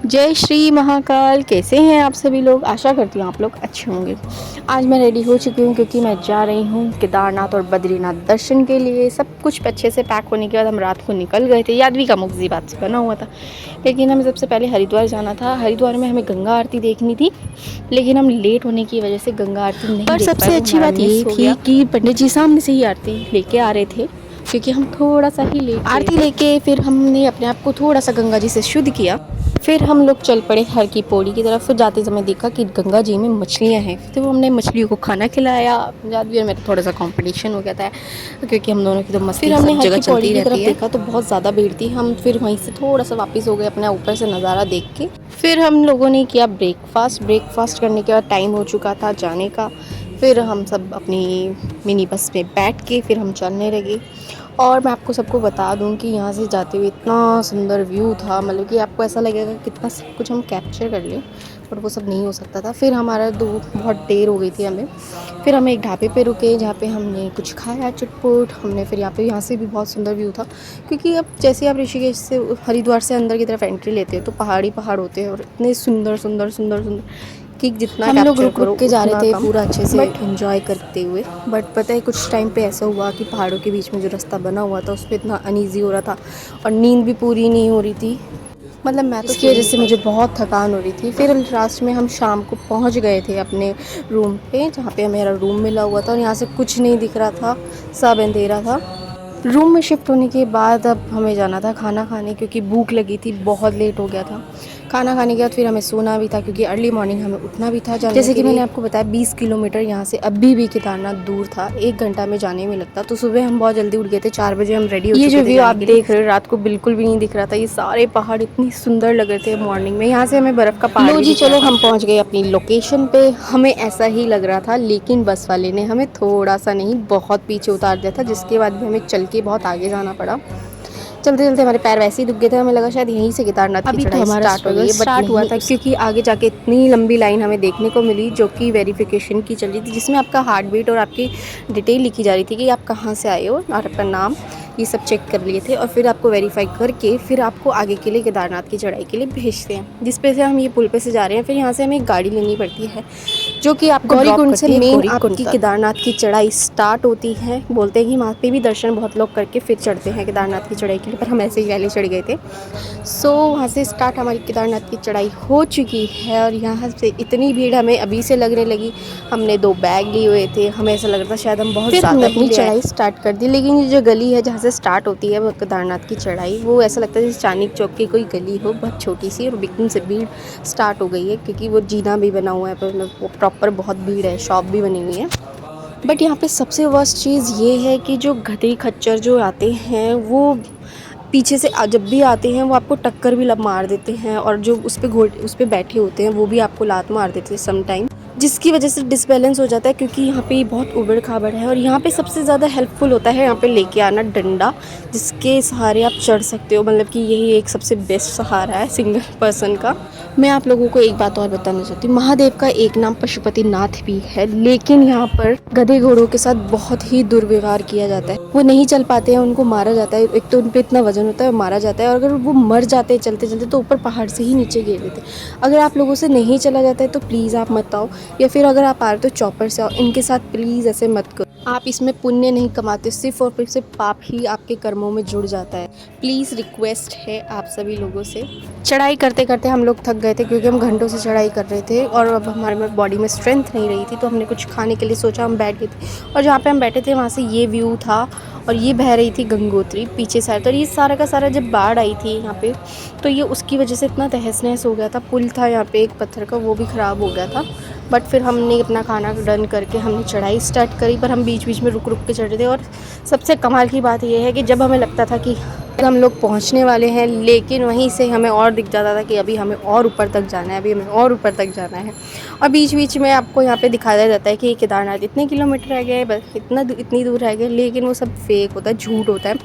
जय श्री महाकाल। कैसे हैं आप सभी लोग? आशा करती हूँ आप लोग अच्छे होंगे। आज मैं रेडी हो चुकी हूँ क्योंकि मैं जा रही हूँ केदारनाथ और बद्रीनाथ दर्शन के लिए। सब कुछ अच्छे से पैक होने के बाद हम रात को निकल गए थे। यादवी का मुख बात से बना हुआ था, लेकिन हमें सबसे पहले हरिद्वार जाना था। हरिद्वार में हमें गंगा आरती देखनी थी, लेकिन हम लेट होने की वजह से गंगा आरती नहीं देख पाए। सबसे अच्छी बात ये थी कि पंडित जी सामने से ही आरती लेके आ रहे थे, क्योंकि हम थोड़ा सा ही लेट आरती लेके फिर हमने अपने आप को थोड़ा सा गंगा जी से शुद्ध किया। फिर हम लोग चल पड़े हर की पौड़ी की तरफ। फिर जाते समय देखा कि गंगा जी में मछलियाँ हैं, तो हमने मछलियों को खाना खिलाया। जादवी और मेरा थोड़ा सा कंपटीशन हो गया था, क्योंकि हम दोनों की तो मस्ती सब जगह चलती रहती है। देखा तो बहुत ज़्यादा भीड़ थी। हम फिर वहीं से थोड़ा सा वापस हो गए अपना ऊपर से नज़ारा देख के। फिर हम लोगों ने किया ब्रेकफास्ट करने के बाद टाइम हो चुका था जाने का। फिर हम सब अपनी मिनी बस में बैठ के फिर हम चलने लगे। और मैं आपको सबको बता दूं कि यहाँ से जाते हुए इतना सुंदर व्यू था, मतलब कि आपको ऐसा लगेगा कि कितना सब कुछ हम कैप्चर कर लें, पर वो सब नहीं हो सकता था। फिर हमारा बहुत देर हो गई थी हमें। फिर हम एक ढाबे पे रुके जहाँ पे हमने कुछ खाया चुटपुट। हमने फिर यहाँ से भी बहुत सुंदर व्यू था, क्योंकि अब जैसे आप ऋषिकेश से हरिद्वार से अंदर की तरफ एंट्री लेते हैं तो पहाड़ होते हैं और इतने सुंदर सुंदर सुंदर सुंदर कि जितना हम लोग रुक के जा रहे थे पूरा अच्छे से एंजॉय करते हुए। बट पता है कुछ टाइम पे ऐसा हुआ कि पहाड़ों के बीच में जो रास्ता बना हुआ था उस पर इतना अनईजी हो रहा था और नींद भी पूरी नहीं हो रही थी। मतलब मैं तो इसकी वजह से मुझे बहुत थकान हो रही थी। फिर लास्ट में हम शाम को पहुंच गए थे अपने रूम पे, जहाँ पे मेरा रूम मिला हुआ था, और यहाँ से कुछ नहीं दिख रहा था, सब अंधेरा था। रूम में शिफ्ट होने के बाद अब हमें जाना था खाना खाने, क्योंकि भूख लगी थी, बहुत लेट हो गया था। खाना खाने के बाद फिर हमें सोना भी था, क्योंकि अर्ली मॉर्निंग हमें उठना भी था। जैसे कि मैंने आपको बताया 20 किलोमीटर यहाँ से अभी भी केदारनाथ दूर था, 1 घंटा में जाने में लगता। तो सुबह हम बहुत जल्दी उठ गए थे, 4 बजे हम रेडी हो चुके थे। ये जो व्यू आप देख रहे हो रात को बिल्कुल भी नहीं दिख रहा था। ये सारे पहाड़ इतनी सुंदर लग रहे थे मॉर्निंग में। यहाँ से हमें बर्फ़ का पहाड़ लो जी, चलो हम पहुँच गए अपनी लोकेशन पे। हमें ऐसा ही लग रहा था, लेकिन बस वाले ने हमें थोड़ा सा नहीं बहुत पीछे उतार दिया था, जिसके बाद भी हमें चल के बहुत आगे जाना पड़ा। चलते चलते हमारे पैर वैसे ही दुख गए थे, हमें लगा शायद यहीं से केदारनाथ की चढ़ाई स्टार्ट हो गई है, बट हुआ था क्योंकि आगे जाके इतनी लंबी लाइन हमें देखने को मिली, जो कि वेरिफिकेशन की चल रही थी, जिसमें आपका हार्ट बीट और आपकी डिटेल लिखी जा रही थी कि आप कहाँ से आए हो और आपका नाम, ये सब चेक कर लिए थे। और फिर आपको वेरीफाई करके फिर आपको आगे के लिए केदारनाथ की चढ़ाई के लिए भेजते हैं, जिस पे से हम ये पुल पे से जा रहे हैं। फिर यहाँ से हमें एक गाड़ी लेनी पड़ती है, जो कि आपको गौरीकुंड से मेन आपकी केदारनाथ की चढ़ाई स्टार्ट होती है। बोलते हैं कि वहाँ पे भी दर्शन बहुत लोग करके फिर चढ़ते हैं केदारनाथ की चढ़ाई के लिए, पर हम ऐसे ही पहले चढ़ गए थे। सो वहाँ से स्टार्ट हमारी केदारनाथ की चढ़ाई हो चुकी है, और यहाँ से इतनी भीड़ हमें अभी से लगने लगी। हमने 2 बैग लिए हुए थे, हमें ऐसा लग रहा था शायद हम बहुत ज़्यादा अपनी चढ़ाई स्टार्ट कर दी। लेकिन ये जो गली है जहाँ से स्टार्ट होती है वो केदारनाथ की चढ़ाई, वो ऐसा लगता है जैसे चांदनी चौक की कोई गली हो, बहुत छोटी सी, और एकदम से भीड़ स्टार्ट हो गई है, क्योंकि वो जीना भी बना हुआ है, पर वो प्रॉपर बहुत भीड़ है, शॉप भी बनी हुई है। बट यहाँ पे सबसे वर्स्ट चीज़ ये है कि जो गधे खच्चर जो आते हैं वो पीछे से जब भी आते हैं वो आपको टक्कर भी मार देते हैं, और जो उस पे बैठे होते हैं वो भी आपको लात मार देते हैं सम टाइम, जिसकी वजह से डिसबैलेंस हो जाता है। क्योंकि यहाँ पे बहुत उबड़ खाबड़ है, और यहाँ पे सबसे ज़्यादा हेल्पफुल होता है यहाँ पे लेके आना डंडा, जिसके सहारे आप चढ़ सकते हो। मतलब कि यही एक सबसे बेस्ट सहारा है सिंगल पर्सन का। मैं आप लोगों को एक बात और बताना चाहती हूँ, महादेव का एक नाम पशुपतिनाथ भी है, लेकिन यहाँ पर गधे घोड़ों के साथ बहुत ही दुर्व्यवहार किया जाता है। वो नहीं चल पाते हैं, उनको मारा जाता है। एक तो उन पर इतना वजन होता है, मारा जाता है, और अगर वो मर जाते हैं चलते चलते तो ऊपर पहाड़ से ही नीचे गिर देते। अगर आप लोगों से नहीं चला जाता है तो प्लीज़ आप मत आओ, या फिर अगर आप आ रहे तो चॉपर से आओ। इनके साथ प्लीज़ ऐसे मत करो। आप इसमें पुण्य नहीं कमाते, सिर्फ और सिर्फ पाप ही आपके कर्मों में जुड़ जाता है। प्लीज़ रिक्वेस्ट है आप सभी लोगों से। चढ़ाई करते करते हम लोग थक गए थे, क्योंकि हम घंटों से चढ़ाई कर रहे थे, और अब हमारे में बॉडी में स्ट्रेंथ नहीं रही थी, तो हमने कुछ खाने के लिए सोचा, हम बैठ गए थे। और जहाँ पे हम बैठे थे वहाँ से ये व्यू था, और ये बह रही थी गंगोत्री पीछे साइड। तो ये सारा का सारा जब बाढ़ आई थी यहाँ पे, तो ये उसकी वजह से इतना तहस नहस हो गया था। पुल था यहाँ पे एक पत्थर का, वो भी ख़राब हो गया था। बट फिर हमने अपना खाना डन करके हमने चढ़ाई स्टार्ट करी, पर हम बीच बीच में रुक रुक के चढ़ रहे थे। और सबसे कमाल की बात यह है कि जब हमें लगता था कि हम लोग पहुंचने वाले हैं, लेकिन वहीं से हमें और दिख जाता था कि अभी हमें और ऊपर तक जाना है, अभी हमें और ऊपर तक जाना है। और बीच बीच में आपको यहाँ पे दिखाया जाता है कि केदारनाथ इतने किलोमीटर रह गए, बस इतनी दूर रह गए, लेकिन वो सब फेक होता है, झूठ होता है।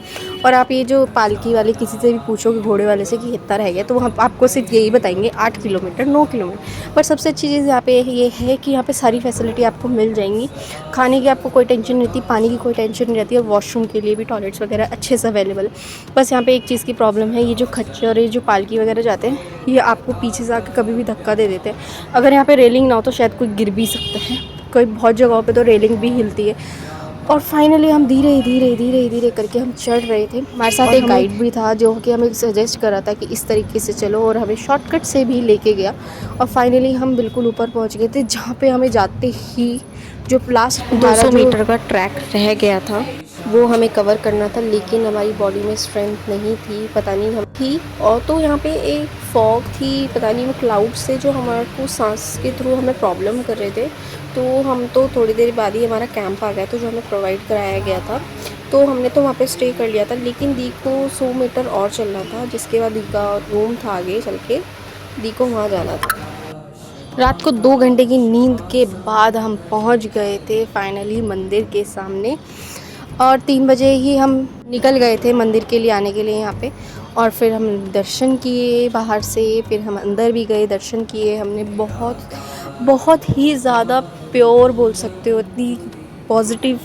और आप ये जो पालकी वाले किसी से भी पूछोगे, घोड़े वाले से, कि कितना रह गया, तो वहाँ आपको सिर्फ यही बताएंगे 8 किलोमीटर 9 किलोमीटर। पर सबसे अच्छी चीज़ यहाँ पे ये है कि यहाँ पे सारी फैसिलिटी आपको मिल जाएंगी। खाने की आपको कोई टेंशन नहीं रहती, पानी की कोई टेंशन नहीं रहती, और वॉशरूम के लिए भी टॉयलेट्स वगैरह अच्छे से अवेलेबल। बस बस यहाँ पे एक चीज़ की प्रॉब्लम है, ये जो खच्चर ये जो पालकी वगैरह जाते हैं ये आपको पीछे से आके कभी भी धक्का दे देते हैं। अगर यहाँ पे रेलिंग ना हो तो शायद कोई गिर भी सकता है, कोई बहुत जगहों पे तो रेलिंग भी हिलती है। और फाइनली हम धीरे करके हम चढ़ रहे थे। हमारे साथ एक गाइड भी था जो कि हमें सजेस्ट कर रहा था कि इस तरीके से चलो, और हमें शॉर्टकट से भी लेके गया। और फाइनली हम बिल्कुल ऊपर पहुंच गए थे, जहाँ पे हमें जाते ही जो लास्ट 200 मीटर का ट्रैक रह गया था वो हमें कवर करना था, लेकिन हमारी बॉडी में स्ट्रेंथ नहीं थी, पता नहीं हम थी। और तो यहाँ पे एक फॉग थी, पता नहीं वो क्लाउड से जो हमारे को सांस के थ्रू हमें प्रॉब्लम कर रहे थे। तो हम तो थोड़ी देर बाद ही हमारा कैंप आ गया, तो जो हमें प्रोवाइड कराया गया था, तो हमने तो वहाँ पे स्टे कर लिया था। लेकिन दी को 100 मीटर और चलना था, जिसके बाद दी का रूम था आगे चल के, दी को वहाँ जाना था। रात को 2 घंटे की नींद के बाद हम पहुँच गए थे फाइनली मंदिर के सामने। और 3 बजे ही हम निकल गए थे मंदिर के लिए आने के लिए यहाँ पे। और फिर हम दर्शन किए बाहर से, फिर हम अंदर भी गए, दर्शन किए हमने। बहुत ही ज़्यादा प्योर बोल सकते हो, इतनी पॉजिटिव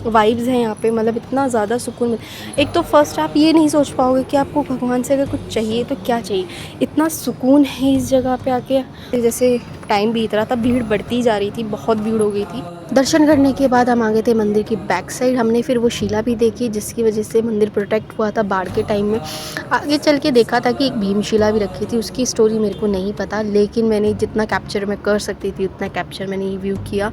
वाइब्स हैं यहाँ पे, मतलब इतना ज़्यादा सुकून एक तो फर्स्ट आप ये नहीं सोच पाओगे कि आपको भगवान से अगर कुछ चाहिए तो क्या चाहिए, इतना सुकून है इस जगह पे आके। जैसे टाइम बीत रहा था, भीड़ बढ़ती जा रही थी, बहुत भीड़ हो गई थी। दर्शन करने के बाद हम आ गए थे मंदिर की बैक साइड। हमने फिर वो शिला भी देखी जिसकी वजह से मंदिर प्रोटेक्ट हुआ था बाढ़ के टाइम में। आगे चल के देखा था कि एक भीमशिला भी रखी थी, उसकी स्टोरी मेरे को नहीं पता, लेकिन मैंने जितना कैप्चर मैं कर सकती थी उतना कैप्चर मैंने व्यू किया।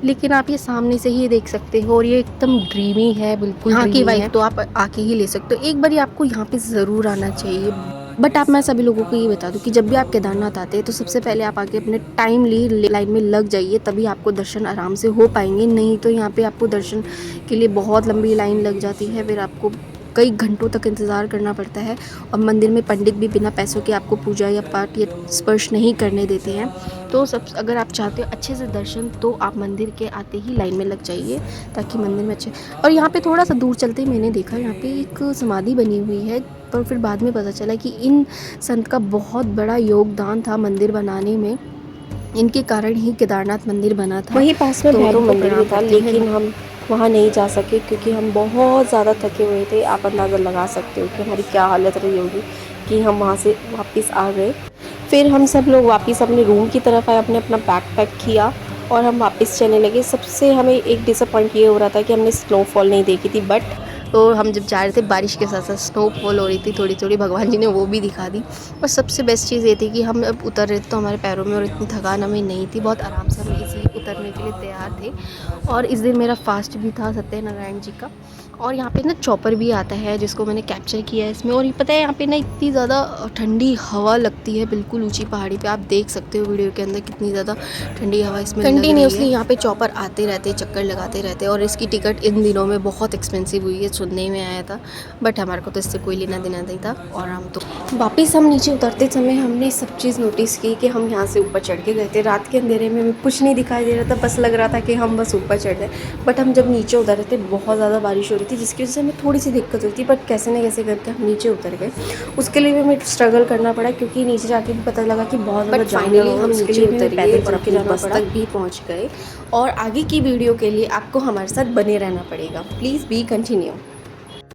लेकिन आप ये सामने से ही देख सकते हो, और ये एकदम ड्रीमी है, बिल्कुल यहाँ की वाइब तो आप आके ही ले सकते हो। एक बार आपको यहाँ पे ज़रूर आना चाहिए। बट आप मैं सभी लोगों को ये बता दूं कि जब भी आप केदारनाथ आते हैं तो सबसे पहले आप आके अपने टाइमली लाइन में लग जाइए, तभी आपको दर्शन आराम से हो पाएंगे। नहीं तो यहाँ पे आपको दर्शन के लिए बहुत लंबी लाइन लग जाती है, फिर आपको कई घंटों तक इंतज़ार करना पड़ता है। और मंदिर में पंडित भी बिना पैसों के आपको पूजा या पाठ या स्पर्श नहीं करने देते हैं। तो सब अगर आप चाहते हो अच्छे से दर्शन, तो आप मंदिर के आते ही लाइन में लग जाइए, ताकि मंदिर में अच्छे। और यहाँ पे थोड़ा सा दूर चलते ही मैंने देखा यहाँ पे एक समाधि बनी हुई है, पर फिर बाद में पता चला कि इन संत का बहुत बड़ा योगदान था मंदिर बनाने में, इनके कारण ही केदारनाथ मंदिर बना था। वहीं पास में तो भैरव मंदिर भी था, लेकिन हम वहाँ नहीं जा सके क्योंकि हम बहुत ज़्यादा थके हुए थे। आप अंदाज़ा लगा सकते हो कि हमारी क्या हालत रही होगी कि हम वहाँ से वापस आ गए। फिर हम सब लोग वापस अपने रूम की तरफ आए, अपने अपना बैग पैक किया और हम वापस चलने लगे। सबसे हमें एक डिसअपॉइंट ये हो रहा था कि हमने स्नोफॉल नहीं देखी थी, बट तो हम जब जा रहे थे बारिश के साथ साथ स्नोफॉल हो रही थी थोड़ी थोड़ी, भगवान जी ने वो भी दिखा दी। और सबसे बेस्ट चीज़ ये थी कि हम अब उतर रहे थे तो हमारे पैरों में और इतनी थकान हमें नहीं थी, बहुत आराम से हम इसी उतरने के लिए तैयार थे। और इस दिन मेरा फास्ट भी था सत्यनारायण जी का। और यहाँ पे ना चॉपर भी आता है जिसको मैंने कैप्चर किया है इसमें। और ये पता है यहाँ पे ना इतनी ज़्यादा ठंडी हवा लगती है, बिल्कुल ऊंची पहाड़ी पे। आप देख सकते हो वीडियो के अंदर कितनी ज़्यादा ठंडी हवा इसमें कंटिन्यूसली यहाँ पे चॉपर आते रहते, चक्कर लगाते रहते। और इसकी टिकट इन दिनों में बहुत एक्सपेंसिव हुई है, सुनने में आया था, बट हमारे को तो इससे कोई लेना देना नहीं था। और हम तो वापस हम नीचे उतरते समय हमने सब चीज़ नोटिस की कि हम यहाँ से ऊपर चढ़ के गए थे। रात के अंधेरे में हमें कुछ नहीं दिखाई दे रहा था, बस लग रहा था कि हम बस ऊपर चढ़ गए। बट हम जब नीचे उतर रहे थे बहुत ज़्यादा बारिश हो रही थी, जिसकी वजह से हमें थोड़ी सी दिक्कत हुई थी, बट कैसे न कैसे करके हम नीचे उतर गए। उसके लिए भी हमें स्ट्रगल करना पड़ा क्योंकि नीचे जाके भी पता लगा कि बहुत ज़्यादा फाइनली हम नीचे उतर गए और अपने बस तक भी पहुँच गए। और आगे की वीडियो के लिए आपको हमारे साथ बने रहना पड़ेगा। Please be continue.